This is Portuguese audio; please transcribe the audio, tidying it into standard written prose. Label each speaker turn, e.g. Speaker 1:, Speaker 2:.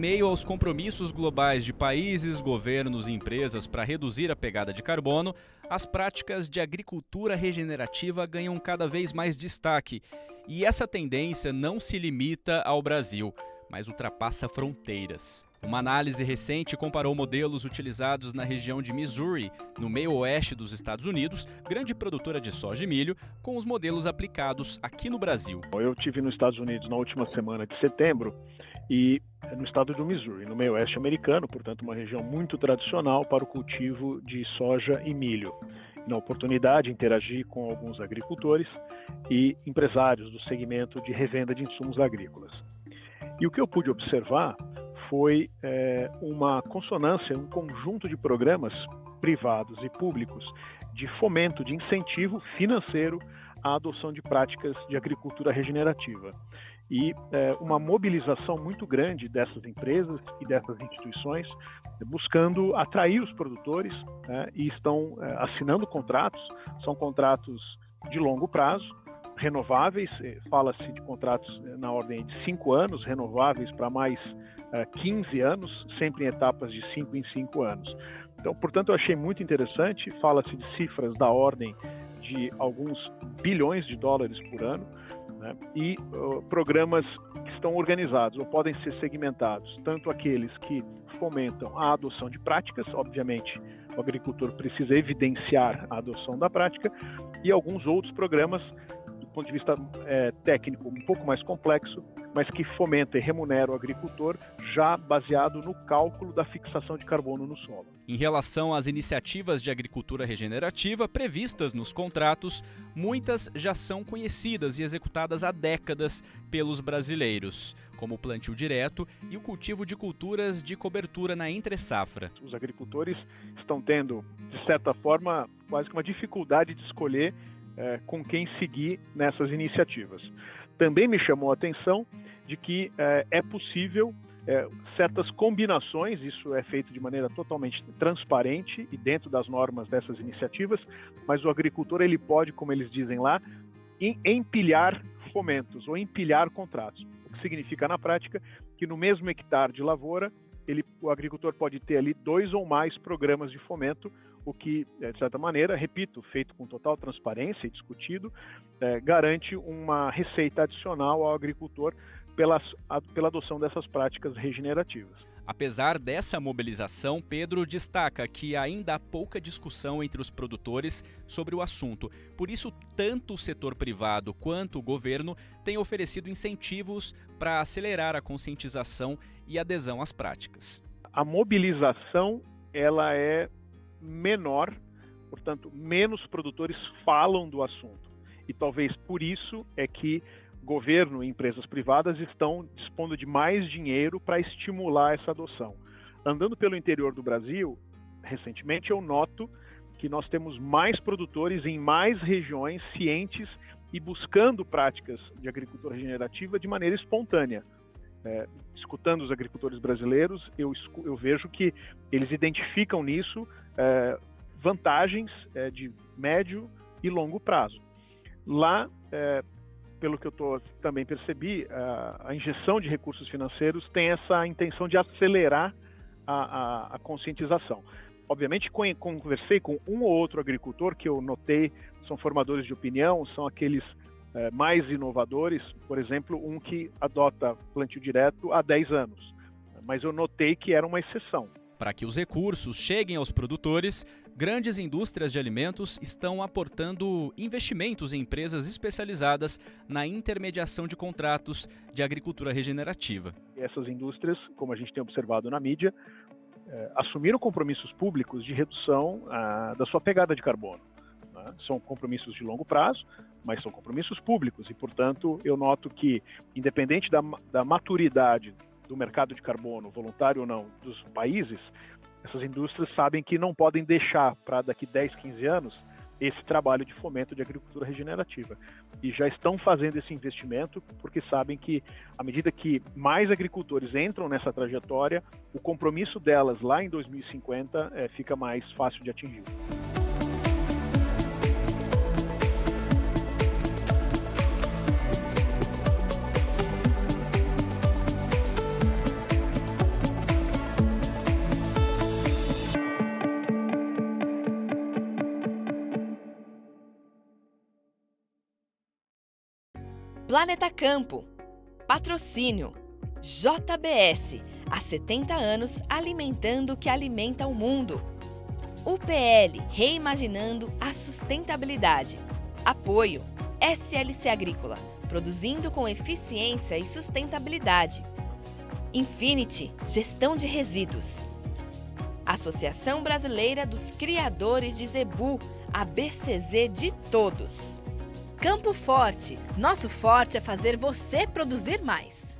Speaker 1: meio aos compromissos globais de países, governos e empresas para reduzir a pegada de carbono, as práticas de agricultura regenerativa ganham cada vez mais destaque. E essa tendência não se limita ao Brasil, mas ultrapassa fronteiras. Uma análise recente comparou modelos utilizados na região de Missouri, no meio oeste dos Estados Unidos, grande produtora de soja e milho, com os modelos aplicados aqui no Brasil.
Speaker 2: Eu estive nos Estados Unidos na última semana de setembro e no estado do Missouri, no meio oeste americano, portanto uma região muito tradicional para o cultivo de soja e milho. Na oportunidade de interagir com alguns agricultores e empresários do segmento de revenda de insumos agrícolas. E o que eu pude observar foi uma consonância, um conjunto de programas privados e públicos de fomento, de incentivo financeiro à adoção de práticas de agricultura regenerativa. E uma mobilização muito grande dessas empresas e dessas instituições buscando atrair os produtores, e estão assinando contratos, são contratos de longo prazo, renováveis, fala-se de contratos na ordem de 5 anos, renováveis para mais 15 anos, sempre em etapas de 5 em 5 anos. Então, portanto, eu achei muito interessante, fala-se de cifras da ordem de alguns bilhões de dólares por ano, né? E programas que estão organizados ou podem ser segmentados, tanto aqueles que fomentam a adoção de práticas, obviamente o agricultor precisa evidenciar a adoção da prática, e alguns outros programas do ponto de vista técnico um pouco mais complexo, mas que fomenta e remunera o agricultor já baseado no cálculo da fixação de carbono no solo.
Speaker 1: Em relação às iniciativas de agricultura regenerativa previstas nos contratos, muitas já são conhecidas e executadas há décadas pelos brasileiros, como o plantio direto e o cultivo de culturas de cobertura na entre-safra.
Speaker 2: Os agricultores estão tendo, de certa forma, quase que uma dificuldade de escolher com quem seguir nessas iniciativas. Também me chamou a atenção de que é possível certas combinações, isso é feito de maneira totalmente transparente e dentro das normas dessas iniciativas, mas o agricultor ele pode, como eles dizem lá, empilhar fomentos ou empilhar contratos, o que significa na prática que no mesmo hectare de lavoura o agricultor pode ter ali 2 ou mais programas de fomento, o que, de certa maneira, repito, feito com total transparência e discutido, garante uma receita adicional ao agricultor pela adoção dessas práticas regenerativas.
Speaker 1: Apesar dessa mobilização, Pedro destaca que ainda há pouca discussão entre os produtores sobre o assunto. Por isso, tanto o setor privado quanto o governo têm oferecido incentivos para acelerar a conscientização e adesão às práticas.
Speaker 2: A mobilização ela é menor, portanto, menos produtores falam do assunto. E talvez por isso é que governo e empresas privadas estão dispondo de mais dinheiro para estimular essa adoção. Andando pelo interior do Brasil, recentemente eu noto que nós temos mais produtores em mais regiões cientes e buscando práticas de agricultura regenerativa de maneira espontânea. Escutando os agricultores brasileiros, eu vejo que eles identificam nisso vantagens de médio e longo prazo. Lá, pelo que eu também percebi, a injeção de recursos financeiros tem essa intenção de acelerar a conscientização. Obviamente, conversei com um ou outro agricultor que eu notei, são formadores de opinião, são aqueles mais inovadores, por exemplo, um que adota plantio direto há 10 anos, mas eu notei que era uma exceção.
Speaker 1: Para que os recursos cheguem aos produtores, grandes indústrias de alimentos estão aportando investimentos em empresas especializadas na intermediação de contratos de agricultura regenerativa.
Speaker 2: Essas indústrias, como a gente tem observado na mídia, assumiram compromissos públicos de redução da sua pegada de carbono. São compromissos de longo prazo, mas são compromissos públicos e, portanto, eu noto que, independente da maturidade do mercado de carbono, voluntário ou não, dos países, essas indústrias sabem que não podem deixar para daqui 10, 15 anos esse trabalho de fomento de agricultura regenerativa. E já estão fazendo esse investimento porque sabem que, à medida que mais agricultores entram nessa trajetória, o compromisso delas lá em 2050 fica mais fácil de atingir.
Speaker 3: Planeta Campo. Patrocínio. JBS. Há 70 anos alimentando o que alimenta o mundo. UPL, reimaginando a sustentabilidade. Apoio. SLC Agrícola, produzindo com eficiência e sustentabilidade. Infinity, gestão de resíduos. Associação Brasileira dos Criadores de Zebu, a BCZ de todos. Campo Forte, nosso forte é fazer você produzir mais.